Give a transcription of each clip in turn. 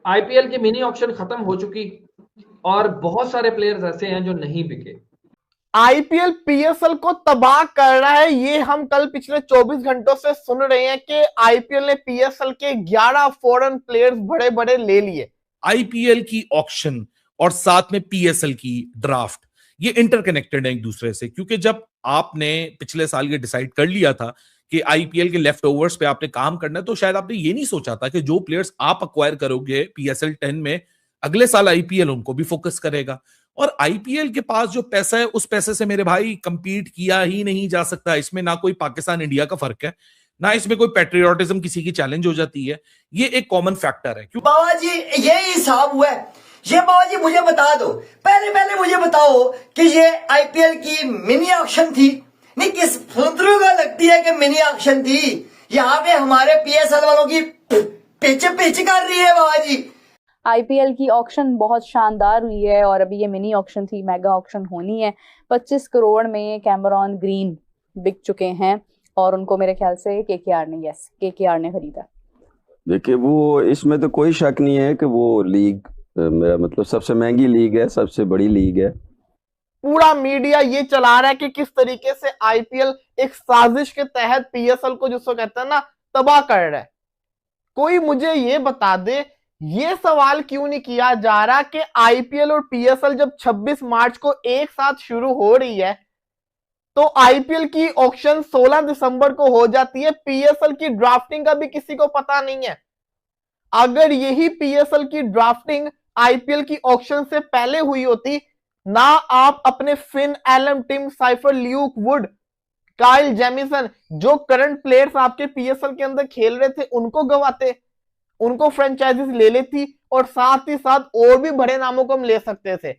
IPL की mini auction खत्म हो चुकी और बहुत सारे प्लेयर्स ऐसे हैं जो नहीं बिके। आईपीएल पीएसएल को तबाह कर रहा है, ये हम कल पिछले 24 घंटों से सुन रहे हैं कि आईपीएल ने पीएसएल के 11 फॉरेन प्लेयर्स बड़े बड़े ले लिए। आईपीएल की ऑक्शन और साथ में पीएसएल की ड्राफ्ट, ये इंटरकनेक्टेड है एक दूसरे से, क्योंकि जब आपने पिछले साल ये डिसाइड कर लिया था कि आईपीएल के लेफ्ट ओवर्स पे आपने काम करना है, तो शायद आपने ये नहीं सोचा था कि जो प्लेयर्स आप अक्वायर करोगे पीएसएल 10 में, अगले साल आईपीएल उनको भी फोकस करेगा। और आईपीएल के पास जो पैसा है, उस पैसे से मेरे भाई कंपीट किया ही नहीं जा सकता। इसमें ना कोई पाकिस्तान इंडिया का फर्क है, ना इसमें कोई पेट्रियोटिज्म किसी की चैलेंज हो जाती है। ये एक कॉमन फैक्टर है। क्यों बाबा जी ये हिसाब हुआ है? ये बाबा जी मुझे बता दो, पहले मुझे बताओ कि ये आईपीएल की मिनी ऑक्शन थी, नहीं किस फुद्रू का लगती है कि मिनी ऑक्शन थी? यहाँ पे हमारे पीएसएल वालों की पिच कर रही है बाबा जी। आईपीएल की ऑक्शन बहुत शानदार हुई है और अभी ये मिनी ऑक्शन थी, मेगा ऑक्शन होनी है। 25 करोड़ में कैमरॉन ग्रीन बिक चुके हैं और उनको मेरे ख्याल से केकेआर ने खरीदा। देखिए वो इसमें तो कोई शक नहीं है कि वो लीग मेरा मतलब सबसे महंगी लीग है, सबसे बड़ी लीग है। पूरा मीडिया ये चला रहा है कि किस तरीके से आईपीएल एक साजिश के तहत पीएसएल को, जिसको कहते हैं ना, तबाह कर रहा है। कोई मुझे ये बता दे, ये सवाल क्यों नहीं किया जा रहा कि आईपीएल और पीएसएल जब 26 मार्च को एक साथ शुरू हो रही है तो आईपीएल की ऑक्शन 16 दिसंबर को हो जाती है, पीएसएल की ड्राफ्टिंग का भी किसी को पता नहीं है। अगर यही पीएसएल की ड्राफ्टिंग आईपीएल की ऑक्शन से पहले हुई होती, ना आप अपने Finn Allen, Tim Seifert, Luke Wood, Kyle Jamieson, जो करंट प्लेयर्स आपके पीएसएल के अंदर खेल रहे थे, उनको गवाते, उनको फ्रेंचाइजीज ले लेती और साथ ही साथ और भी बड़े नामों को हम ले सकते थे।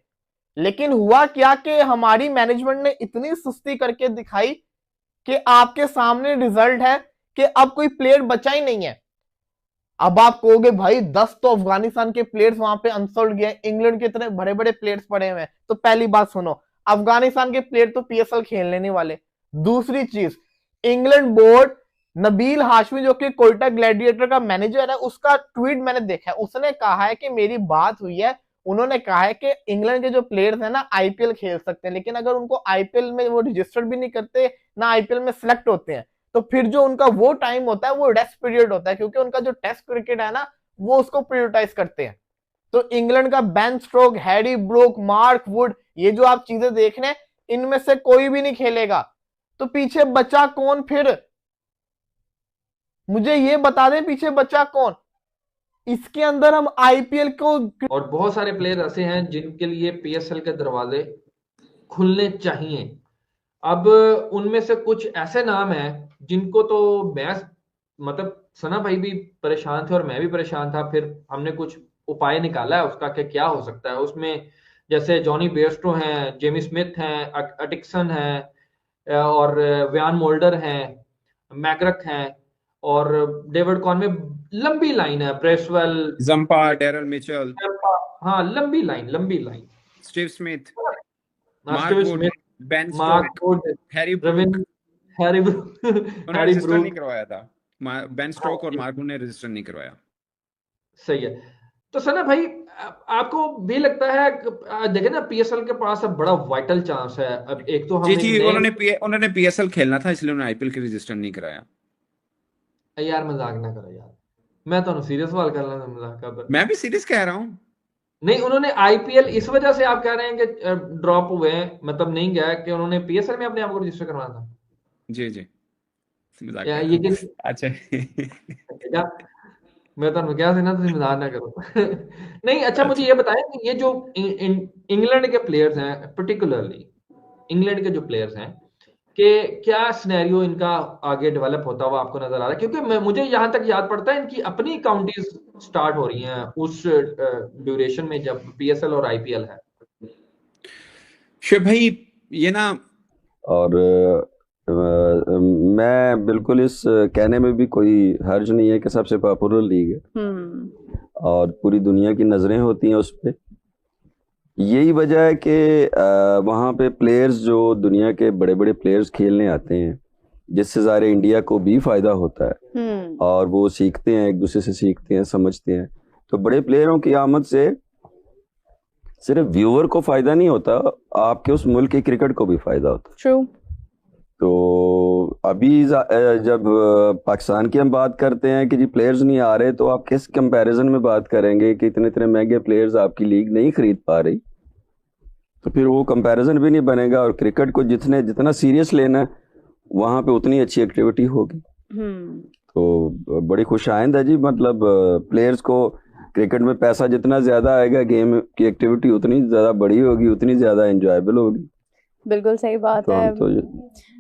लेकिन हुआ क्या कि हमारी मैनेजमेंट ने इतनी सुस्ती करके दिखाई कि आपके सामने रिजल्ट है कि अब कोई प्लेयर बचा ही नहीं है। अब आप कहोगे भाई 10 तो अफगानिस्तान के प्लेयर्स वहां पे अनसोल्ड गए, इंग्लैंड के इतने बड़े बड़े प्लेयर्स पड़े हुए हैं। तो पहली बात सुनो, अफगानिस्तान के प्लेयर तो पीएसएल खेलने नहीं वाले। दूसरी चीज, इंग्लैंड बोर्ड, नबील हाशमी जो कि कोयटा ग्लैडिएटर का मैनेजर है, उसका ट्वीट मैंने देखा है। उसने कहा है कि मेरी बात हुई है, उन्होंने कहा है कि इंग्लैंड के जो प्लेयर्स हैं ना आईपीएल खेल सकते हैं, लेकिन अगर उनको आईपीएल में वो रजिस्टर भी नहीं करते ना आईपीएल में सिलेक्ट होते हैं, तो फिर जो उनका वो टाइम होता है वो रेस्ट पीरियड होता है, क्योंकि उनका जो टेस्ट क्रिकेट है ना वो उसको प्रायोरिटाइज करते हैं। तो इंग्लैंड का Ben stroke, Harry Brook, Mark Wood, ये जो आप चीजें देख रहे हैं, इनमें से कोई भी नहीं खेलेगा। तो पीछे बचा कौन फिर? मुझे ये बता दें पीछे बचा कौन? इसके अंदर हम आईपीएल को, और बहुत सारे प्लेयर ऐसे हैं जिनके लिए पीएसएल के दरवाजे खुलने चाहिए। अब उनमें से कुछ ऐसे नाम हैं जिनको तो मैं मतलब सना भाई भी परेशान थे और मैं भी परेशान था। फिर हमने कुछ उपाय निकाला है उसका कि क्या हो सकता है उसमें। जैसे जॉनी बेयरस्टो हैं, जेमी स्मिथ हैं, अटिक्सन हैं और व्यान मोल्डर हैं, मैकरक हैं और डेविड कॉनवे। लंबी लाइन है, ब्रेसवेल, जंपा, डेरल मिचेल, हाँ लंबी line. Steve Smith, Steve Smith, Ben Mark Stokes, Wood, Harry Brook नहीं करवाया था। बेन स्टोक और मार्क वुड ने रजिस्टर नहीं करवाया। सही है। तो सना भाई, आपको भी लगता है, देखे ना पीएसएल के पास अब बड़ा वाइटल चांस है। अब एक तो जी उन्होंने पीएसएल खेलना था, इसलिए उन्होंने आईपीएल के रजिस्टर नहीं कराया। यार मजाक ना करो यार, मैं तो सीरियस सवाल कर रहा था, मजाक कर। मैं भी सीरियस कह रहा हूँ। नहीं, उन्होंने आईपीएल इस वजह से आप कह रहे हैं कि ड्रॉप हुए हैं, मतलब नहीं गया कि उन्होंने पीएसएल में अपने आप को रजिस्टर करवाना था। जी ये अच्छा मैं तो क्या ना, तुम मजाक ना करो नहीं, अच्छा मुझे ये बताएं कि ये जो इंग्लैंड के प्लेयर्स हैं, पर्टिकुलरली इंग्लैंड के जो प्लेयर्स हैं, कि क्या सिनेरियो इनका आगे डेवलप होता हुआ आपको नजर आ रहा है? क्योंकि मुझे यहां तक याद पड़ता है इनकी अपनी काउंटीज स्टार्ट हो रही हैं उस ड्यूरेशन में जब पीएसएल और आईपीएल है। शिव भाई ये ना, और मैं बिल्कुल इस कहने में भी कोई हर्ज नहीं है कि सबसे पॉपुलर लीग है और पूरी दुनिया की नजरें होती हैं उस पर। यही वजह है कि वहाँ पे प्लेयर्स जो दुनिया के बड़े बड़े प्लेयर्स खेलने आते हैं, जिससे ज़ाहिर इंडिया को भी फ़ायदा होता है और वो सीखते हैं, एक दूसरे से सीखते हैं, समझते हैं। तो बड़े प्लेयरों की आमद से सिर्फ व्यूअर को फायदा नहीं होता, आपके उस मुल्क की क्रिकेट को भी फायदा होता। ट्रू। तो अभी जब पाकिस्तान की हम बात करते हैं कि जी प्लेयर्स नहीं आ रहे, तो आप किस कंपैरिजन में बात करेंगे कि इतने इतने महंगे प्लेयर्स आपकी लीग नहीं खरीद पा रही, तो फिर वो कंपैरिजन भी नहीं बनेगा। और क्रिकेट को जितना सीरियस लेना है वहां पे उतनी अच्छी एक्टिविटी होगी। तो बड़ी खुशाइंद है जी, मतलब प्लेयर्स को क्रिकेट में पैसा जितना ज्यादा आएगा, गेम की एक्टिविटी उतनी ज्यादा बड़ी होगी, उतनी ज्यादा एंजॉयबल होगी। बिल्कुल सही बात तो है।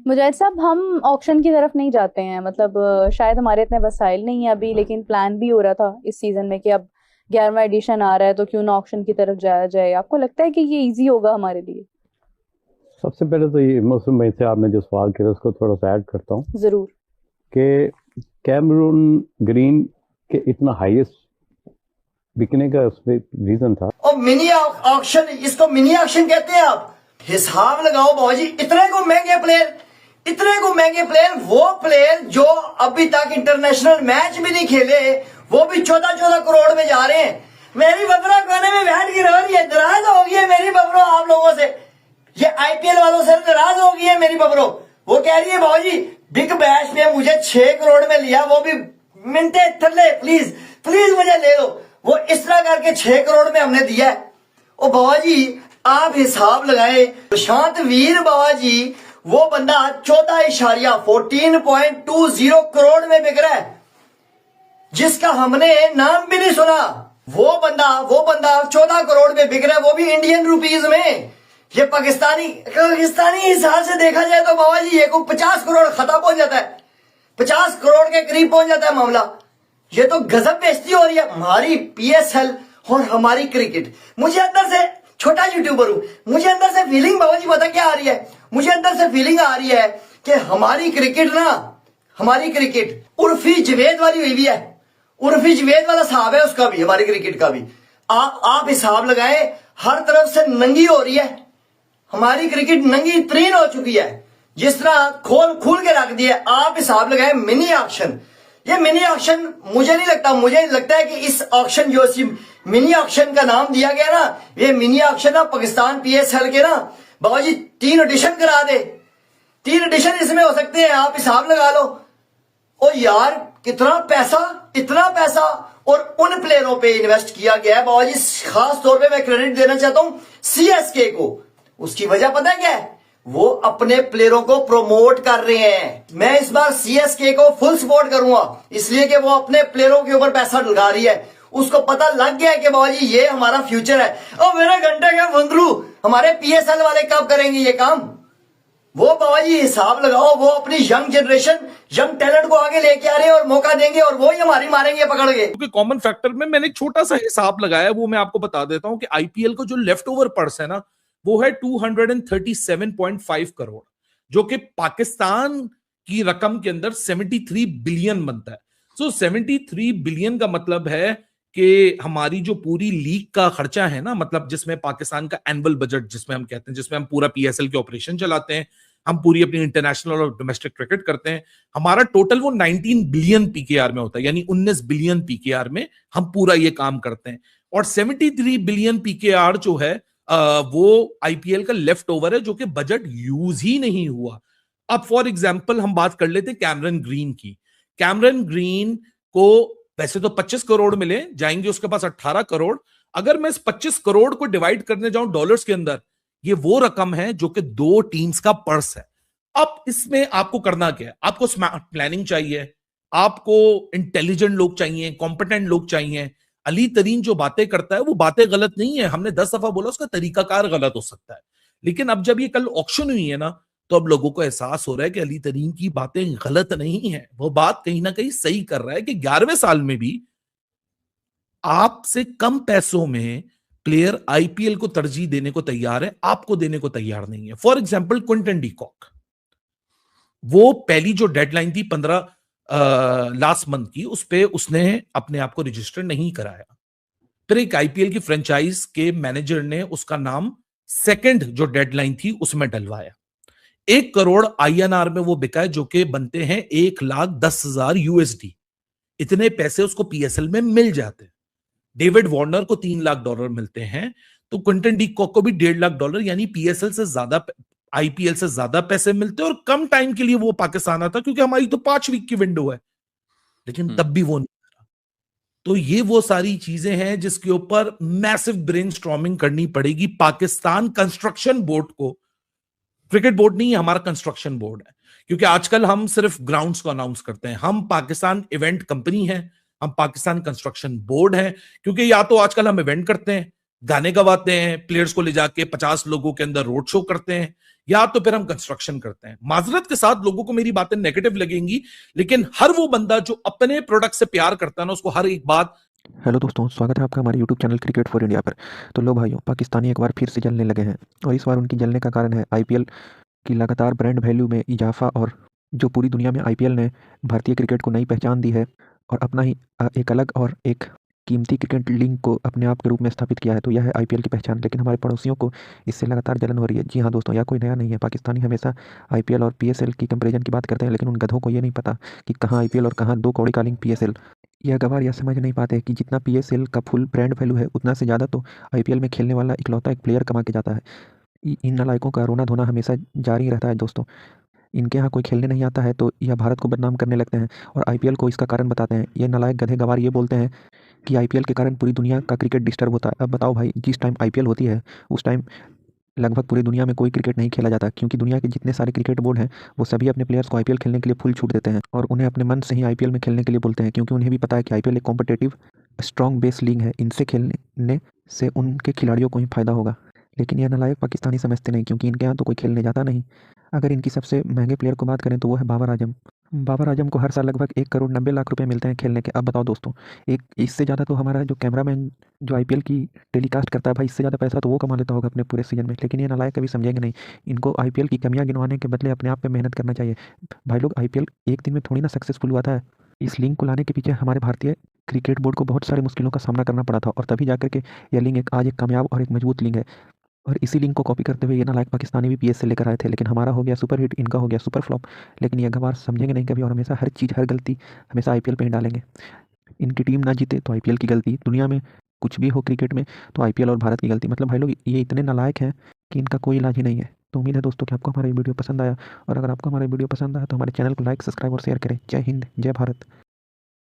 मुजाहिद साहब, हम ऑक्शन की तरफ नहीं जाते हैं, मतलब शायद हमारे इतने वसाइल नहीं है अभी, लेकिन प्लान भी हो रहा था इस सीजन में कि अब 11वां एडिशन आ रहा है तो क्यों ना ऑक्शन की तरफ जाया जाए। आपको लगता है कि ये इजी होगा हमारे लिए? सबसे पहले तो ये मौसम भाई से आपने जो सवाल किया उसको थोड़ा सा ऐड करता हूँ जरूर कि कैमरून ग्रीन के इतना हाईएस्ट बिकने का उसमें रीजन था। और मिनी ऑक्शन, इसको मिनी ऑक्शन कहते हैं। आप हिसाब लगाओ बाबूजी, इतने को महंगे प्लेयर, वो प्लेयर जो अभी तक इंटरनेशनल मैच भी नहीं खेले, वो भी 14-14 करोड़ में जा रहे हैं। मेरी बबरो कोने में बैठ के रो रही है, नाराज हो गई है मेरी बबरो आप लोगों से, ये आईपीएल वालों से नाराज हो गई है मेरी बबरो। वो कह रही है बाबूजी बिग बैश में मुझे 6 करोड़ में लिया, वो भी मिनटे थल्ले, प्लीज मुझे ले लो। वो इस तरह करके 6 करोड़ में हमने दिया है। ओ बाबा जी आप हिसाब लगाए, प्रशांत वीर बाबा जी वो बंदा 14.20 करोड़ में बिक रहा है, जिसका हमने नाम भी नहीं सुना। वो बंदा 14 करोड़ में बिक रहा है, वो भी इंडियन रुपीज में। ये पाकिस्तानी हिसाब से देखा जाए तो बाबा जी ये को 50 करोड़ खता पहुंच जाता है, 50 करोड़ के करीब पहुंच जाता है मामला। ये तो गजब बेइज्जती हो रही है हमारी पीएसएल और हमारी क्रिकेट। मुझे अंदर से, छोटा यूट्यूबर हूं, मुझे अंदर से फीलिंग बाबा जी पता क्या आ रही है, मुझे अंदर से फीलिंग आ रही है कि हमारी क्रिकेट उर्फी जवेद वाली हुई भी है, उर्फी जवेद वाला साहब है उसका भी, हमारी क्रिकेट का भी। आप हिसाब लगाएं, हर तरफ से नंगी हो रही है हमारी क्रिकेट, नंगी तरीन हो चुकी है, जिस तरह खोल के रख दिया। आप हिसाब लगाएं मिनी ऑक्शन, ये मिनी ऑक्शन मुझे नहीं लगता, मुझे लगता है कि इस ऑक्शन जो मिनी ऑक्शन का नाम दिया गया ना, ये मिनी ऑक्शन ना पाकिस्तान पीएसएल के ना बाबा जी 3 एडिशन करा दे, 3 एडिशन इसमें हो सकते हैं, आप हिसाब लगा लो। ओ यार कितना पैसा, इतना पैसा और उन प्लेयरों पे इन्वेस्ट किया गया है बाबा जी। खास तौर पे मैं क्रेडिट देना चाहता हूं सीएसके को। उसकी वजह पता है क्या है? वो अपने प्लेयरों को प्रमोट कर रहे हैं। मैं इस बार सीएसके को फुल सपोर्ट करूंगा, इसलिए कि वो अपने प्लेयरों के ऊपर पैसा लगा रही है। उसको पता लग गया है कि बाबा जी ये हमारा फ्यूचर है। और मेरे घंटे का बंदरू, हमारे पीएसएल वाले कब करेंगे ये काम? वो बाबा जी हिसाब लगाओ, वो अपनी यंग जनरेशन, यंग टैलेंट को आगे लेके आ रहे हैं और मौका देंगे, और वो ही हमारी मारेंगे पकड़ के। क्योंकि कॉमन फैक्टर में मैंने एक छोटा सा हिसाब लगाया, वो मैं आपको बता देता हूं कि आईपीएल को जो लेफ्ट ओवर पर्स है ना, वो है 237.5 करोड़, जो कि पाकिस्तान की रकम के अंदर 73 बिलियन बनता है। सो 73 बिलियन का मतलब है कि हमारी जो पूरी लीग का खर्चा है ना, मतलब जिसमें पाकिस्तान का एनुअल बजट जिसमें हम कहते हैं, जिसमें हम पूरा पीएसएल के ऑपरेशन चलाते हैं, हम पूरी अपनी इंटरनेशनल और डोमेस्टिक क्रिकेट करते हैं, हमारा टोटल वो 19 बिलियन पीकेआर में होता है, यानी 19 बिलियन पीकेआर में हम पूरा ये काम करते हैं। और 73 बिलियन पीकेआर जो है वो आईपीएल का लेफ्ट ओवर है, जो कि बजट यूज ही नहीं हुआ। अब फॉर एग्जांपल हम बात कर लेते कैमरन ग्रीन की। कैमरन ग्रीन को वैसे तो 25 करोड़ मिले जाएंगे, उसके पास 18 करोड़। अगर मैं इस 25 करोड़ को डिवाइड करने जाऊं डॉलर्स के अंदर, ये वो रकम है जो कि 2 टीम्स का पर्स है। अब इसमें आपको करना क्या है? आपको स्मार्ट प्लानिंग चाहिए, आपको इंटेलिजेंट लोग चाहिए, कॉम्पिटेंट लोग चाहिए। अली तरीन जो बातें करता है वो बातें गलत नहीं है, हमने 10 दफा बोला उसका तरीकाकार गलत हो सकता है, लेकिन अब जब ये कल ऑक्शन हुई है ना, तो अब लोगों को एहसास हो रहा है कि अली तरीन की बातें गलत नहीं है, वो बात कहीं ना कहीं सही कर रहा है कि 11वें साल में भी आपसे कम पैसों में प्लेयर आईपीएल को तरजीह देने को तैयार है, आपको देने को तैयार नहीं है। For example Quinton de Kock, वो पहली जो डेडलाइन थी 15 लास्ट मंथ की, उस पे उसने अपने आप को रजिस्टर नहीं कराया। फिर एक आईपीएल की फ्रेंचाइज के मैनेजर ने उसका नाम सेकंड जो डेडलाइन थी उसमें डलवाया। 1 करोड़ आईएनआर में वो बिका है, जो कि बनते हैं 1,10,000 यूएसडी। इतने पैसे उसको पीएसएल में मिल जाते हैं। डेविड वार्नर को $3 लाख मिलते हैं, तो क्विंटन डी कॉक को भी $1.5 लाख, यानी पीएसएल से ज्यादा, आईपीएल से ज्यादा पैसे मिलते हैं, और कम टाइम के लिए वो पाकिस्तान आता, क्योंकि हमारी तो 5 वीक की विंडो है, लेकिन तब भी वो नहीं। तो ये वो सारी चीजें हैं जिसके ऊपर मैसिव ब्रेनस्टॉर्मिंग करनी पड़ेगी पाकिस्तान कंस्ट्रक्शन बोर्ड को। क्रिकेट बोर्ड नहीं है, हमारा कंस्ट्रक्शन बोर्ड है, क्योंकि आजकल हम सिर्फ ग्राउंड्स को अनाउंस करते हैं। हम पाकिस्तान इवेंट कंपनी है, हम पाकिस्तान कंस्ट्रक्शन बोर्ड है, क्योंकि या तो आजकल हम इवेंट करते हैं, गाने गवाते हैं, प्लेयर्स को ले जाके 50 लोगों के अंदर रोड शो करते हैं, या तो फिर हम कंस्ट्रक्शन करते हैं। माजरत के साथ लोगों को मेरी बातें नेगेटिव लगेंगी, लेकिन हर वो बंदा जो अपने प्रोडक्ट से प्यार करता है ना, उसको हर एक बात। हेलो दोस्तों, स्वागत है आपका हमारे YouTube channel cricket for India पर। तो लो भाइयों, पाकिस्तानी एक बार फिर से जलने लगे हैं, और इस बार उनकी जलने का कारण है आईपीएल की लगातार ब्रांड वैल्यू में इजाफा, और जो पूरी दुनिया में आईपीएल ने भारतीय क्रिकेट को नई पहचान दी है और अपना ही एक अलग और एक कीमती क्रिकेट लीग को अपने आप के रूप में स्थापित किया है। तो यह है आईपीएल की पहचान। लेकिन हमारे पड़ोसियों को इससे लगातार जलन हो रही है। जी हाँ दोस्तों, यह कोई नया नहीं है। पाकिस्तानी हमेशा आईपीएल और पीएसएल की कंपैरिजन की बात करते हैं, लेकिन उन गधों को ये नहीं पता कि कहाँ आईपीएल और कहाँ दो कौड़ी कालिंग पीएसएल। यह गवार यह समझ नहीं पाते कि जितना पीएसएल का फुल ब्रांड वैल्यू है, उतना से ज़्यादा तो आईपीएल में खेलने वाला इकलौता एक प्लेयर कमा के जाता है। इन नालायकों का रोना धोना हमेशा जारी रहता है दोस्तों। इनके यहाँ कोई खेलने नहीं आता है तो यह भारत को बदनाम करने लगते हैं और आईपीएल को इसका कारण बताते हैं। ये नालायक गधे गवार ये बोलते हैं कि आईपीएल के कारण पूरी दुनिया का क्रिकेट डिस्टर्ब होता है। अब बताओ भाई, जिस टाइम आईपीएल होती है उस टाइम लगभग पूरी दुनिया में कोई क्रिकेट नहीं खेला जाता, क्योंकि दुनिया के जितने सारे क्रिकेट बोर्ड हैं वो सभी अपने प्लेयर्स को आईपीएल खेलने के लिए फुल छूट देते हैं, और उन्हें अपने मन से ही आईपीएल में खेलने के लिए बोलते हैं, क्योंकि उन्हें भी पता है कि आईपीएल एक कॉम्पिटिटिव स्ट्रॉन्ग बेस लीग है। इनसे खेलने से उनके खिलाड़ियों को ही फायदा होगा। लेकिन यह नालायक पाकिस्तानी समझते नहीं, क्योंकि इनके यहाँ तो कोई खेलने जाता नहीं। अगर इनकी सबसे महंगे प्लेयर को बात करें तो वो है बाबर आजम। बाबर आजम को हर साल लगभग 1,90,00,000 रुपये मिलते हैं खेलने के। अब बताओ दोस्तों, एक इससे ज़्यादा तो हमारा जो कैमरामैन जो आईपीएल की टेलीकास्ट करता है भाई, इससे ज़्यादा पैसा तो वो कमा लेता होगा अपने पूरे सीजन में। लेकिन ये नालायक कभी समझेंगे नहीं। इनको आईपीएल की कमियां गिनवाने के बदले अपने आप पे मेहनत करना चाहिए। भाई लोग, आईपीएल एक दिन में थोड़ी ना सक्सेसफुल हुआ था। इस लीग को लाने के पीछे हमारे भारतीय क्रिकेट बोर्ड को बहुत सारी मुश्किलों का सामना करना पड़ा था, और तभी जाकर के यह लीग आज एक कामयाब और एक मजबूत लीग है। और इसी लिंक को कॉपी करते हुए ये नालायक पाकिस्तानी भी पीएस से लेकर आए थे, लेकिन हमारा हो गया सुपर हिट, इनका हो गया सुपर फ्लॉप। लेकिन ये गवार समझेंगे नहीं कभी, और हमेशा हर चीज़ हर गलती हमेशा आईपीएल पे ही डालेंगे। इनकी टीम ना जीते तो आईपीएल की गलती, दुनिया में कुछ भी हो क्रिकेट में तो आईपीएल और भारत की गलती। मतलब भाई लोग, ये इतने नालायक हैं कि इनका कोई इलाज ही नहीं है। तो उम्मीद है दोस्तों कि आपको हमारा वीडियो पसंद आया, और अगर आपको हमारा वीडियो पसंद आया तो हमारे चैनल को लाइक, सब्सक्राइब और शेयर करें। जय हिंद, जय भारत।